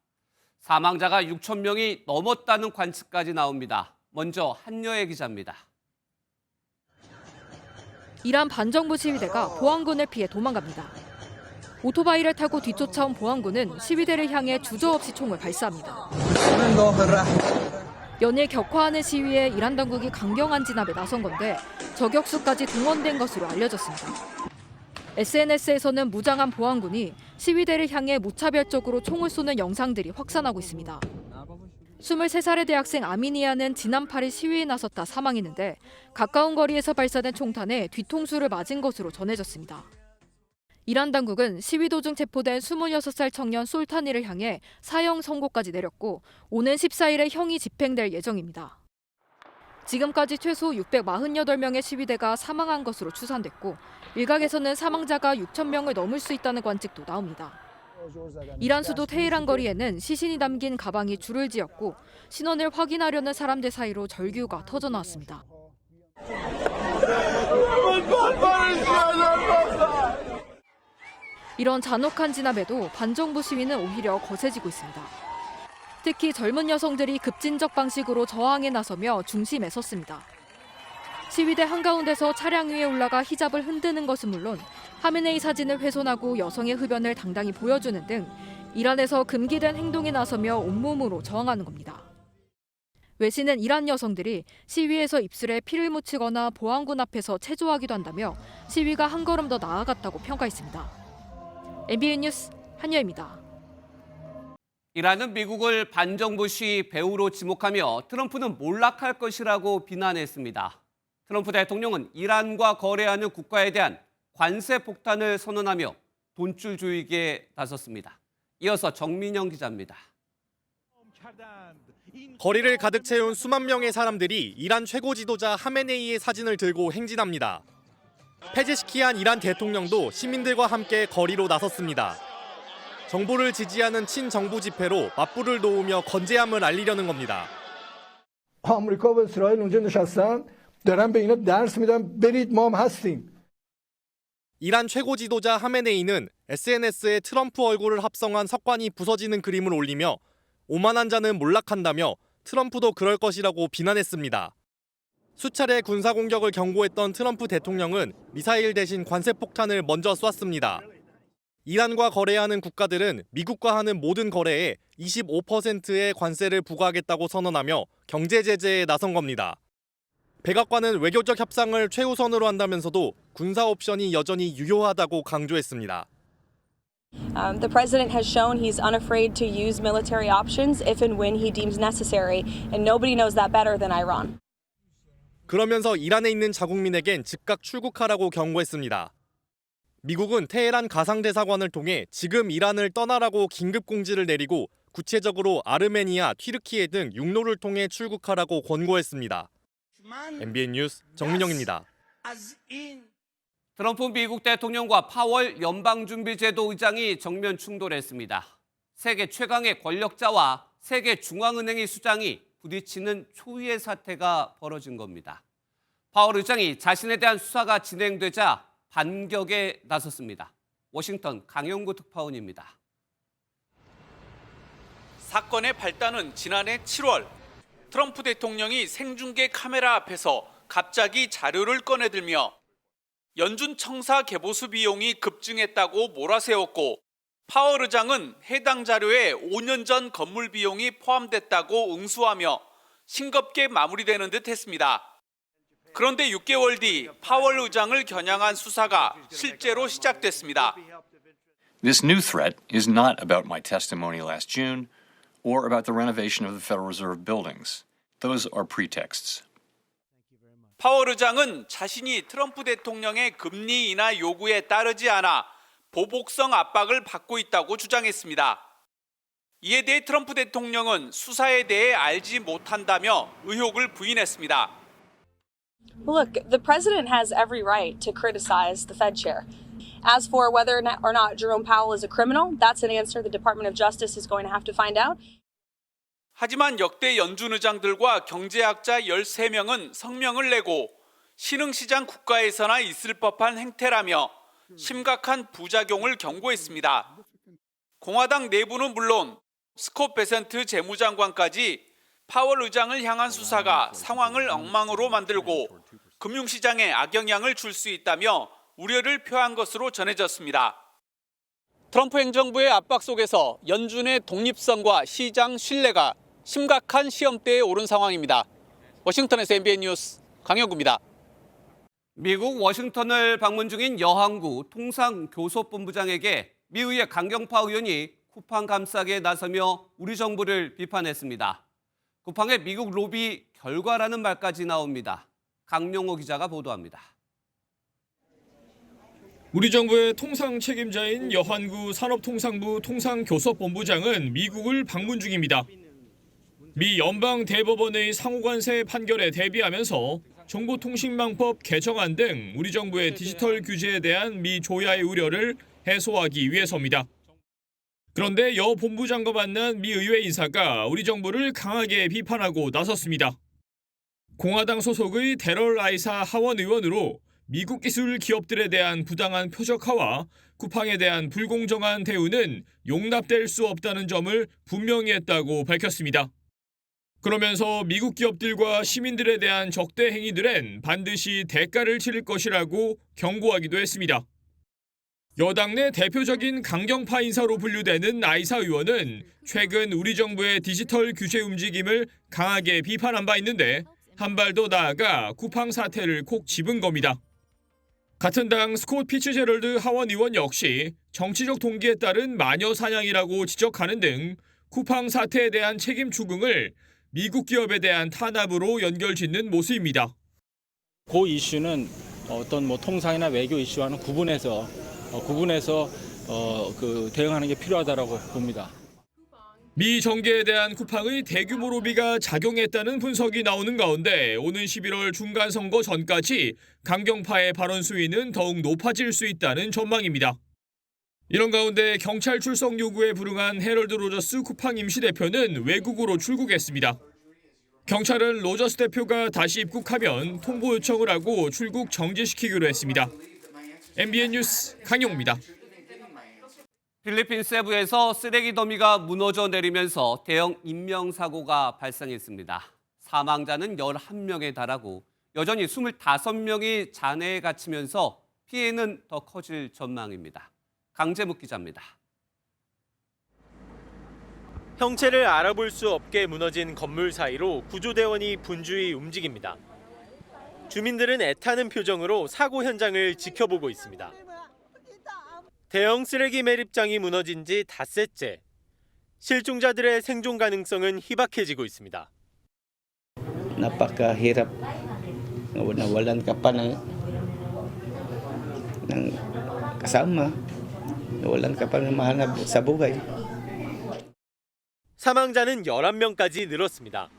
사망자가 6천 명이 넘었다는 관측까지 나옵니다. 먼저 한여애 기자입니다. 이란 반정부 시위대가 보안군을 피해 도망갑니다. 오토바이를 타고 뒤쫓아온 보안군은 시위대를 향해 주저없이 총을 발사합니다. 연일 격화하는 시위에 이란 당국이 강경한 진압에 나선 건데 저격수까지 동원된 것으로 알려졌습니다. SNS에서는 무장한 보안군이 시위대를 향해 무차별적으로 총을 쏘는 영상들이 확산하고 있습니다. 23살의 대학생 아미니아는 지난 8일 시위에 나섰다 사망했는데 가까운 거리에서 발사된 총탄에 뒤통수를 맞은 것으로 전해졌습니다. 이란 당국은 시위 도중 체포된 26살 청년 솔타니를 향해 사형 선고까지 내렸고 오는 14일에 형이 집행될 예정입니다. 지금까지 최소 648명의 시위대가 사망한 것으로 추산됐고 일각에서는 사망자가 6천 명을 넘을 수 있다는 관측도 나옵니다. 이란 수도 테헤란 거리에는 시신이 담긴 가방이 줄을 지었고 신원을 확인하려는 사람들 사이로 절규가 터져나왔습니다. 이런 잔혹한 진압에도 반정부 시위는 오히려 거세지고 있습니다. 특히 젊은 여성들이 급진적 방식으로 저항에 나서며 중심에 섰습니다. 시위대 한가운데서 차량 위에 올라가 히잡을 흔드는 것은 물론 하메네이 사진을 훼손하고 여성의 흡연을 당당히 보여주는 등 이란에서 금기된 행동에 나서며 온몸으로 저항하는 겁니다. 외신은 이란 여성들이 시위에서 입술에 피를 묻히거나 보안군 앞에서 체조하기도 한다며 시위가 한 걸음 더 나아갔다고 평가했습니다. MBN 뉴스 한여입니다. 이란은 미국을 반정부 시위 배후로 지목하며 트럼프는 몰락할 것이라고 비난했습니다. 트럼프 대통령은 이란과 거래하는 국가에 대한 관세 폭탄을 선언하며 돈줄 조이기에 나섰습니다. 이어서 정민영 기자입니다. 거리를 가득 채운 수만 명의 사람들이 이란 최고 지도자 하메네이의 사진을 들고 행진합니다. 페제시키안 이란 대통령도 시민들과 함께 거리로 나섰습니다. 정부를 지지하는 친정부 집회로 맞불을 놓으며 건재함을 알리려는 겁니다. آمریکا و اسرائیل اونجا نشستن دارن به اینا درس میدن برید ما هم هستیم. 이란 최고 지도자 하메네이는 SNS에 트럼프 얼굴을 합성한 석관이 부서지는 그림을 올리며 오만한 자는 몰락한다며 트럼프도 그럴 것이라고 비난했습니다. 수차례 군사 공격을 경고했던 트럼프 대통령은 미사일 대신 관세 폭탄을 먼저 쐈습니다. 이란과 거래하는 국가들은 미국과 하는 모든 거래에 25%의 관세를 부과하겠다고 선언하며 경제 제재에 나선 겁니다. 백악관은 외교적 협상을 최우선으로 한다면서도 군사 옵션이 여전히 유효하다고 강조했습니다. The president has shown he's unafraid to use military options if and when he deems necessary, and nobody knows that better than Iran. 그러면서 이란에 있는 자국민에겐 즉각 출국하라고 경고했습니다. 미국은 테헤란 가상대사관을 통해 지금 이란을 떠나라고 긴급 공지를 내리고 구체적으로 아르메니아, 튀르키예 등 육로를 통해 출국하라고 권고했습니다. MBN 뉴스 정민영입니다. 트럼프 미국 대통령과 파월 연방준비제도 의장이 정면 충돌했습니다. 세계 최강의 권력자와 세계 중앙은행의 수장이 부딪히는 초유의 사태가 벌어진 겁니다. 파월 의장이 자신에 대한 수사가 진행되자 반격에 나섰습니다. 워싱턴 강영구 특파원입니다. 사건의 발단은 지난해 7월 트럼프 대통령이 생중계 카메라 앞에서 갑자기 자료를 꺼내들며 연준 청사 개보수 비용이 급증했다고 몰아세웠고 파월 의장은 해당 자료에 5년 전 건물 비용이 포함됐다고 응수하며 싱겁게 마무리되는 듯 했습니다. 그런데 6개월 뒤 파월 의장을 겨냥한 수사가 실제로 시작됐습니다. This new threat is not about my testimony last June or about the renovation of the Federal Reserve buildings. Those are pretexts. 파월 의장은 자신이 트럼프 대통령의 금리 인하 요구에 따르지 않아 보복성 압박을 받고 있다고 주장했습니다. 이에 대해 트럼프 대통령은 수사에 대해 알지 못한다며 의혹을 부인했습니다. Look, the president has every right to criticize the Fed chair. As for whether or not Jerome Powell is a criminal, that's an answer the Department of Justice is going to have to find out. 하지만 역대 연준 의장들과 경제학자 13명은 성명을 내고 신흥시장 국가에서나 있을 법한 행태라며 심각한 부작용을 경고했습니다. 공화당 내부는 물론 스콧 베센트 재무장관까지 파월 의장을 향한 수사가 상황을 엉망으로 만들고 금융시장에 악영향을 줄 수 있다며 우려를 표한 것으로 전해졌습니다. 트럼프 행정부의 압박 속에서 연준의 독립성과 시장 신뢰가 심각한 시험대에 오른 상황입니다. 워싱턴에서 MBN 뉴스 강영구입니다. 미국 워싱턴을 방문 중인 여한구 통상교섭본부장에게 미 의회 강경파 의원이 쿠팡 감싸기에 나서며 우리 정부를 비판했습니다. 쿠팡의 미국 로비 결과라는 말까지 나옵니다. 강명호 기자가 보도합니다. 우리 정부의 통상 책임자인 여한구 산업통상부 통상교섭본부장은 미국을 방문 중입니다. 미 연방대법원의 상호관세 판결에 대비하면서 정보통신망법 개정안 등 우리 정부의 디지털 규제에 대한 미 조야의 우려를 해소하기 위해서입니다. 그런데 여 본부장과 만난 미 의회 인사가 우리 정부를 강하게 비판하고 나섰습니다. 공화당 소속의 데럴 아이사 하원 의원으로 미국 기술 기업들에 대한 부당한 표적화와 쿠팡에 대한 불공정한 대우는 용납될 수 없다는 점을 분명히 했다고 밝혔습니다. 그러면서 미국 기업들과 시민들에 대한 적대 행위들엔 반드시 대가를 치를 것이라고 경고하기도 했습니다. 여당 내 대표적인 강경파 인사로 분류되는 아이사 의원은 최근 우리 정부의 디지털 규제 움직임을 강하게 비판한 바 있는데 한 발 더 나아가 쿠팡 사태를 콕 집은 겁니다. 같은 당 스콧 피츠제럴드 하원 의원 역시 정치적 동기에 따른 마녀 사냥이라고 지적하는 등 쿠팡 사태에 대한 책임 추궁을 미국 기업에 대한 탄압으로 연결짓는 모습입니다. 그 이슈는 어떤 통상이나 외교 이슈와는 구분해서 대응하는 게 필요하다고 봅니다. 미 정계에 대한 쿠팡의 대규모 로비가 작용했다는 분석이 나오는 가운데 오는 11월 중간선거 전까지 강경파의 발언 수위는 더욱 높아질 수 있다는 전망입니다. 이런 가운데 경찰 출석 요구에 불응한 해럴드 로저스 쿠팡 임시대표는 외국으로 출국했습니다. 경찰은 로저스 대표가 다시 입국하면 통보 요청을 하고 출국 정지시키기로 했습니다. MBN 뉴스 강용우입니다. 필리핀 세부에서 쓰레기 더미가 무너져 내리면서 대형 인명사고가 발생했습니다. 사망자는 11명에 달하고 여전히 25명이 잔해에 갇히면서 피해는 더 커질 전망입니다. 강재묵 기자입니다. 형체를 알아볼 수 없게 무너진 건물 사이로 구조대원이 분주히 움직입니다. 주민들은 애타는 표정으로 사고 현장을 지켜보고 있습니다. 대형 쓰레기 매립장이 무너진 지 닷새째. 실종자들의 생존 가능성은 희박해지고 있습니다. Napakahirap nawalan ka pa ng kasama. Walang kapamahal sa buhay. 사망자는 11명까지 늘었습니다.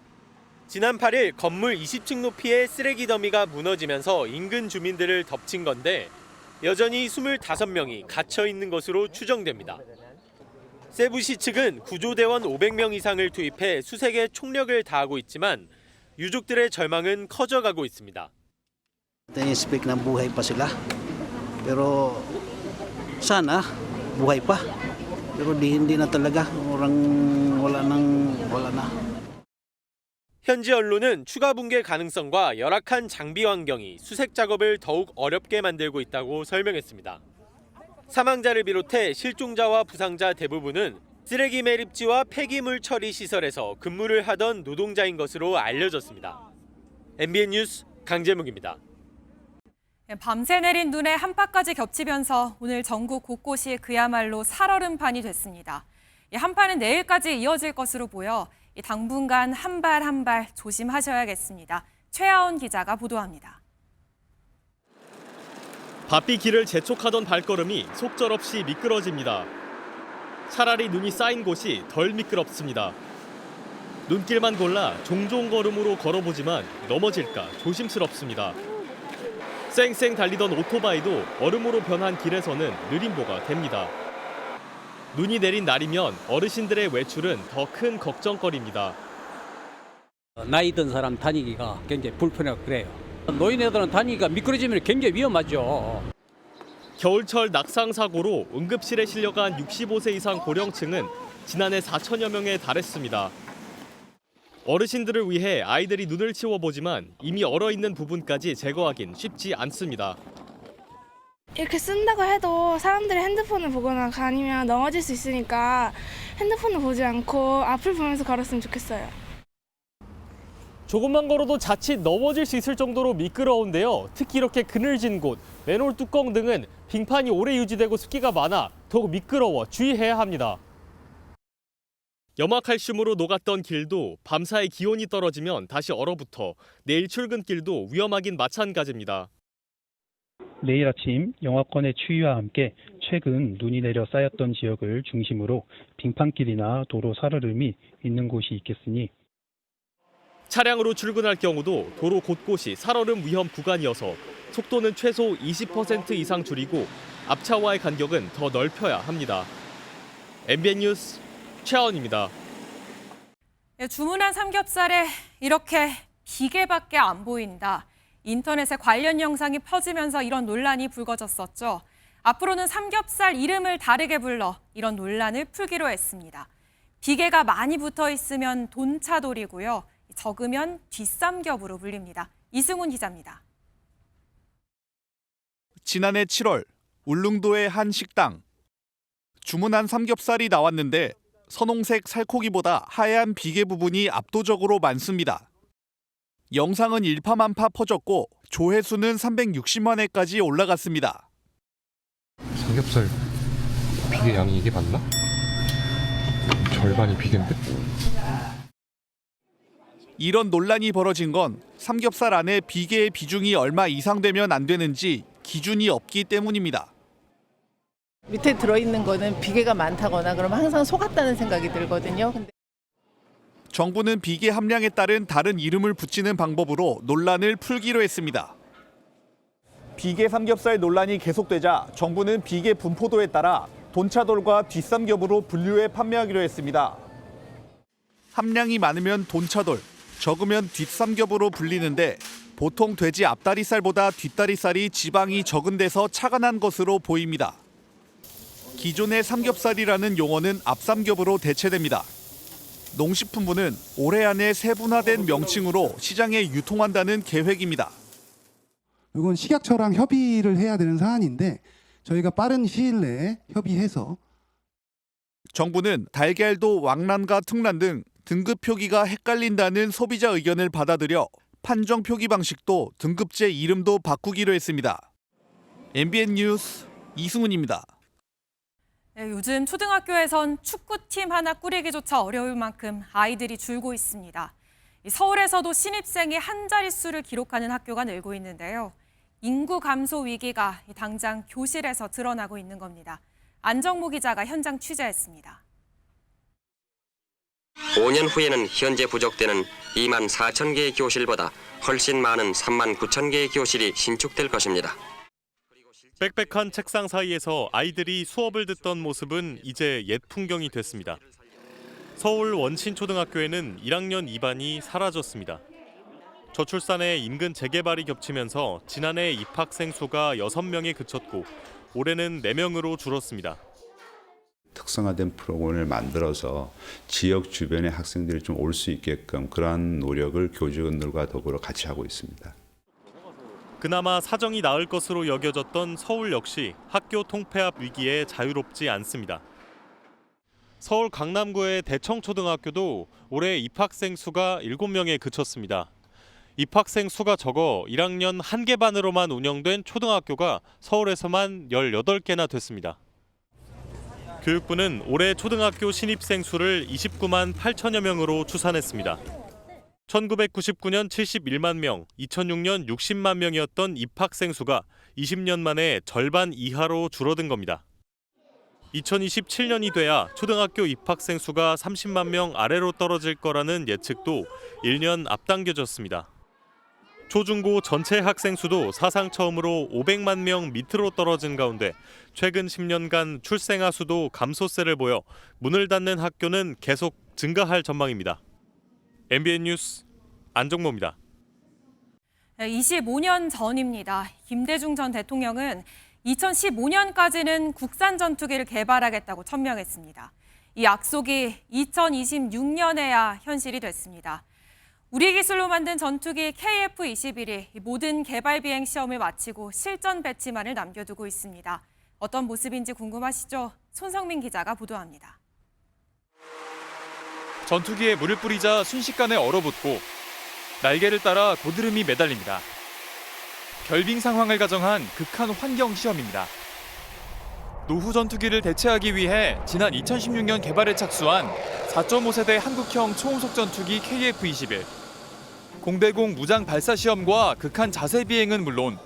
지난 8일 건물 20층 높이의 쓰레기 더미가 무너지면서 인근 주민들을 덮친 건데 여전히 25명이 갇혀 있는 것으로 추정됩니다. 세부시 측은 구조대원 500명 이상을 투입해 수색에 총력을 다하고 있지만 유족들의 절망은 커져가고 있습니다. Expect na buhay pa sila. Pero sana buhay pa. Pero hindi na talaga. wala na. 현지 언론은 추가 붕괴 가능성과 열악한 장비 환경이 수색 작업을 더욱 어렵게 만들고 있다고 설명했습니다. 사망자를 비롯해 실종자와 부상자 대부분은 쓰레기 매립지와 폐기물 처리 시설에서 근무를 하던 노동자인 것으로 알려졌습니다. MBN 뉴스 강재묵입니다. 밤새 내린 눈에 한파까지 겹치면서 오늘 전국 곳곳이 그야말로 살얼음판이 됐습니다. 한파는 내일까지 이어질 것으로 보여 당분간 한 발 한 발 조심하셔야겠습니다. 최하원 기자가 보도합니다. 바삐 길을 재촉하던 발걸음이 속절없이 미끄러집니다. 차라리 눈이 쌓인 곳이 덜 미끄럽습니다. 눈길만 골라 종종 걸음으로 걸어보지만 넘어질까 조심스럽습니다. 쌩쌩 달리던 오토바이도 얼음으로 변한 길에서는 느림보가 됩니다. 눈이 내린 날이면 어르신들의 외출은 더 큰 걱정거리입니다. 나이 든 사람 다니기가 굉장히 불편하고 그래요. 노인네들은 다니기가 미끄러지면 굉장히 위험하죠. 겨울철 낙상 사고로 응급실에 실려간 65세 이상 고령층은 지난해 4천여 명에 달했습니다. 어르신들을 위해 아이들이 눈을 치워보지만 이미 얼어있는 부분까지 제거하긴 쉽지 않습니다. 이렇게 쓴다고 해도 사람들이 핸드폰을 보거나 아니면 넘어질 수 있으니까 핸드폰을 보지 않고 앞을 보면서 걸었으면 좋겠어요. 조금만 걸어도 자칫 넘어질 수 있을 정도로 미끄러운데요. 특히 이렇게 그늘진 곳, 맨홀 뚜껑 등은 빙판이 오래 유지되고 습기가 많아 더욱 미끄러워 주의해야 합니다. 염화칼슘으로 녹았던 길도 밤사이 기온이 떨어지면 다시 얼어붙어 내일 출근길도 위험하긴 마찬가지입니다. 내일 아침 영하권의 추위와 함께 최근 눈이 내려 쌓였던 지역을 중심으로 빙판길이나 도로 살얼음이 있는 곳이 있겠으니 차량으로 출근할 경우도 도로 곳곳이 살얼음 위험 구간이어서 속도는 최소 20% 이상 줄이고 앞차와의 간격은 더 넓혀야 합니다. MBN 뉴스 최하원입니다. 주문한 삼겹살에 이렇게 비계밖에 안 보인다. 인터넷에 관련 영상이 퍼지면서 이런 논란이 불거졌었죠. 앞으로는 삼겹살 이름을 다르게 불러 이런 논란을 풀기로 했습니다. 비계가 많이 붙어 있으면 돈차돌이고요. 적으면 뒷삼겹으로 불립니다. 이승훈 기자입니다. 지난해 7월 울릉도의 한 식당. 주문한 삼겹살이 나왔는데 선홍색 살코기보다 하얀 비계 부분이 압도적으로 많습니다. 영상은 일파만파 퍼졌고 조회수는 360만 회까지 올라갔습니다. 삼겹살 비계 양이 이게 맞나? 절반이 비계인데? 이런 논란이 벌어진 건 삼겹살 안에 비계의 비중이 얼마 이상 되면 안 되는지 기준이 없기 때문입니다. 밑에 들어있는 거는 비계가 많다거나 그러면 항상 속았다는 생각이 들거든요. 근데 정부는 비계 함량에 따른 다른 이름을 붙이는 방법으로 논란을 풀기로 했습니다. 비계 삼겹살 논란이 계속되자 정부는 비계 분포도에 따라 돈차돌과 뒷삼겹으로 분류해 판매하기로 했습니다. 함량이 많으면 돈차돌, 적으면 뒷삼겹으로 불리는데 보통 돼지 앞다리살보다 뒷다리살이 지방이 적은 데서 차가 난 것으로 보입니다. 기존의 삼겹살이라는 용어는 앞삼겹으로 대체됩니다. 농식품부는 올해 안에 세분화된 명칭으로 시장에 유통한다는 계획입니다. 이건 식약처랑 협의를 해야 되는 사안인데 저희가 빠른 시일 내에 협의해서 정부는 달걀도 왕란과 특란 등 등급 표기가 헷갈린다는 소비자 의견을 받아들여 판정 표기 방식도 등급제 이름도 바꾸기로 했습니다. MBN 뉴스 이승훈입니다. 네, 요즘 초등학교에선 축구팀 하나 꾸리기조차 어려울 만큼 아이들이 줄고 있습니다. 서울에서도 신입생이 한 자릿수를 기록하는 학교가 늘고 있는데요. 인구 감소 위기가 당장 교실에서 드러나고 있는 겁니다. 안정모 기자가 현장 취재했습니다. 5년 후에는 현재 부족되는 2만 4천 개의 교실보다 훨씬 많은 3만 9천 개의 교실이 신축될 것입니다. 빽빽한 책상 사이에서 아이들이 수업을 듣던 모습은 이제 옛 풍경이 됐습니다. 서울 원신초등학교에는 1학년 2반이 사라졌습니다. 저출산에 인근 재개발이 겹치면서 지난해 입학생 수가 6명에 그쳤고 올해는 4명으로 줄었습니다. 특성화된 프로그램을 만들어서 지역 주변의 학생들이 좀 올 수 있게끔 그러한 노력을 교직원들과 더불어 같이 하고 있습니다. 그나마 사정이 나을 것으로 여겨졌던 서울 역시 학교 통폐합 위기에 자유롭지 않습니다. 서울 강남구의 대청초등학교도 올해 입학생 수가 7명에 그쳤습니다. 입학생 수가 적어 1학년 1개 반으로만 운영된 초등학교가 서울에서만 18개나 됐습니다. 교육부는 올해 초등학교 신입생 수를 29만 8천여 명으로 추산했습니다. 1999년 71만 명, 2006년 60만 명이었던 입학생 수가 20년 만에 절반 이하로 줄어든 겁니다. 2027년이 돼야 초등학교 입학생 수가 30만 명 아래로 떨어질 거라는 예측도 1년 앞당겨졌습니다. 초중고 전체 학생 수도 사상 처음으로 500만 명 밑으로 떨어진 가운데 최근 10년간 출생아 수도 감소세를 보여 문을 닫는 학교는 계속 증가할 전망입니다. MBN 뉴스 안정모입니다. 25년 전입니다. 김대중 전 대통령은 2015년까지는 국산 전투기를 개발하겠다고 천명했습니다. 이 약속이 2026년에야 현실이 됐습니다. 우리 기술로 만든 전투기 KF-21이 모든 개발 비행 시험을 마치고 실전 배치만을 남겨두고 있습니다. 어떤 모습인지 궁금하시죠? 손성민 기자가 보도합니다. 전투기에 물을 뿌리자 순식간에 얼어붙고 날개를 따라 고드름이 매달립니다. 결빙 상황을 가정한 극한 환경 시험입니다. 노후 전투기를 대체하기 위해 지난 2016년 개발에 착수한 4.5세대 한국형 초음속 전투기 KF-21. 공대공 무장 발사 시험과 극한 자세 비행은 물론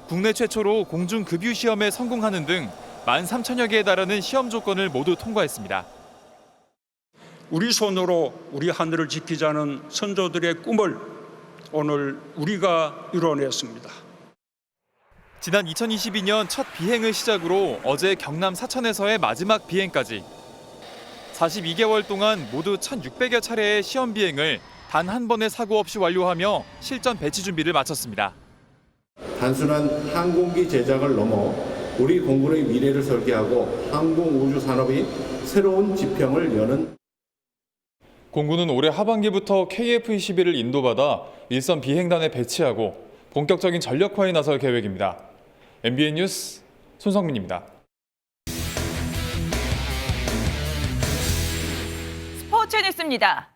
국내 최초로 공중 급유 시험에 성공하는 등 13,000여 개에 달하는 시험 조건을 모두 통과했습니다. 우리 손으로 우리 하늘을 지키자는 선조들의 꿈을 오늘 우리가 이뤄냈습니다. 지난 2022년 첫 비행을 시작으로 어제 경남 사천에서의 마지막 비행까지 42개월 동안 모두 1,600여 차례의 시험 비행을 단 한 번의 사고 없이 완료하며 실전 배치 준비를 마쳤습니다. 단순한 항공기 제작을 넘어 우리 공군의 미래를 설계하고 항공우주 산업이 새로운 지평을 여는 공군은 올해 하반기부터 KF-21을 인도받아 일선 비행단에 배치하고 본격적인 전력화에 나설 계획입니다. MBN 뉴스 손성민입니다. 스포츠 뉴스입니다.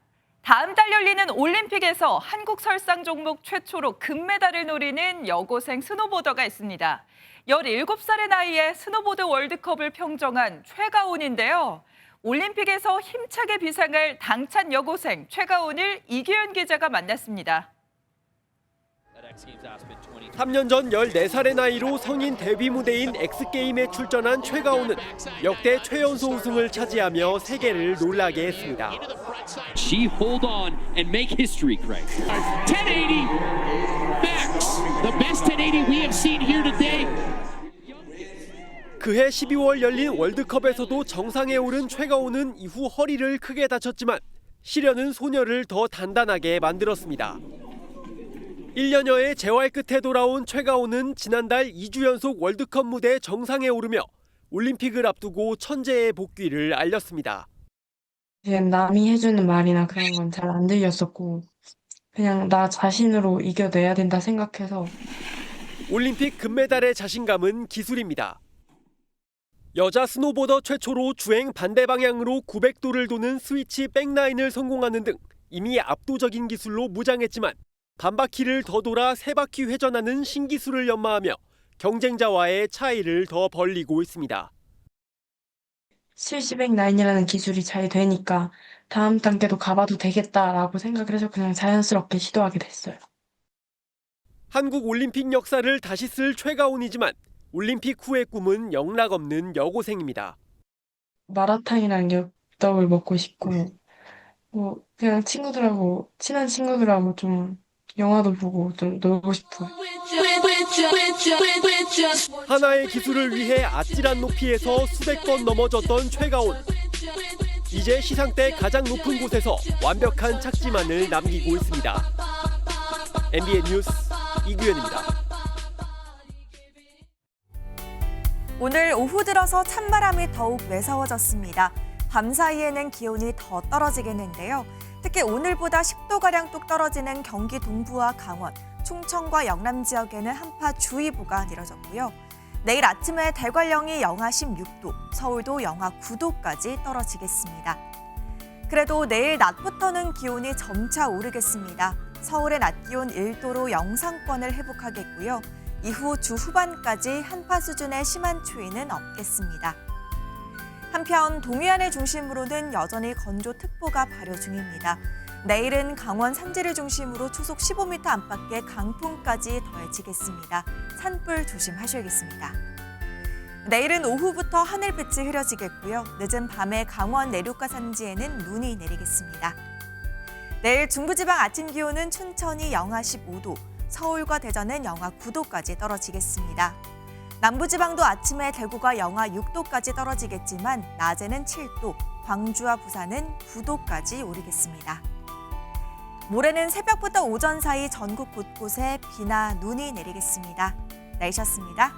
다음 달 열리는 올림픽에서 한국 설상 종목 최초로 금메달을 노리는 여고생 스노보더가 있습니다. 17살의 나이에 스노보드 월드컵을 평정한 최가온인데요. 올림픽에서 힘차게 비상할 당찬 여고생 최가온을 이규현 기자가 만났습니다. 3년 전 14살의 나이로 성인 데뷔 무대인 X게임에 출전한 최가온은 역대 최연소 우승을 차지하며 세계를 놀라게 했습니다. She hold on and make history, Craig. 1080 Max, the best 1080 we have seen here today. 그해 12월 열린 월드컵에서도 정상에 오른 최가온은 이후 허리를 크게 다쳤지만 시련은 소녀를 더 단단하게 만들었습니다. 1년여의 재활 끝에 돌아온 최가온은 지난달 2주 연속 월드컵 무대 정상에 오르며 올림픽을 앞두고 천재의 복귀를 알렸습니다. 남이 해주는 말이나 그런 건 잘 안 들렸었고 그냥 나 자신으로 이겨내야 된다 생각해서 올림픽 금메달의 자신감은 기술입니다. 여자 스노보더 최초로 주행 반대 방향으로 900도를 도는 스위치 백라인을 성공하는 등 이미 압도적인 기술로 무장했지만 반바퀴를 더 돌아 3바퀴 회전하는 신기술을 연마하며 경쟁자와의 차이를 더 벌리고 있습니다. 스위치 백라인이라는 기술이 잘 되니까 다음 단계도 가봐도 되겠다라고 생각을 해서 그냥 자연스럽게 시도하게 됐어요. 한국 올림픽 역사를 다시 쓸 최가온이지만 올림픽 후의 꿈은 영락없는 여고생입니다. 마라탕이랑 엽떡을 먹고 싶고, 뭐 그냥 친한 친구들하고 좀 영화도 보고 좀 놀고 싶어요. 하나의 기술을 위해 아찔한 높이에서 수백 번 넘어졌던 최가온. 이제 시상대 가장 높은 곳에서 완벽한 착지만을 남기고 있습니다. MBN 뉴스 이규현입니다. 오늘 오후 들어서 찬바람이 더욱 매서워졌습니다. 밤사이에는 기온이 더 떨어지겠는데요. 특히 오늘보다 10도가량 뚝 떨어지는 경기 동부와 강원, 충청과 영남 지역에는 한파주의보가 내려졌고요. 내일 아침에 대관령이 영하 16도, 서울도 영하 9도까지 떨어지겠습니다. 그래도 내일 낮부터는 기온이 점차 오르겠습니다. 서울의 낮 기온 1도로 영상권을 회복하겠고요. 이후 주 후반까지 한파 수준의 심한 추위는 없겠습니다. 한편 동해안을 중심으로는 여전히 건조특보가 발효 중입니다. 내일은 강원 산지를 중심으로 초속 15m 안팎의 강풍까지 더해지겠습니다. 산불 조심하셔야겠습니다. 내일은 오후부터 하늘빛이 흐려지겠고요. 늦은 밤에 강원 내륙과 산지에는 눈이 내리겠습니다. 내일 중부지방 아침 기온은 춘천이 영하 15도, 서울과 대전은 영하 9도까지 떨어지겠습니다. 남부지방도 아침에 대구가 영하 6도까지 떨어지겠지만 낮에는 7도, 광주와 부산은 9도까지 오르겠습니다. 모레는 새벽부터 오전 사이 전국 곳곳에 비나 눈이 내리겠습니다. 날씨였습니다.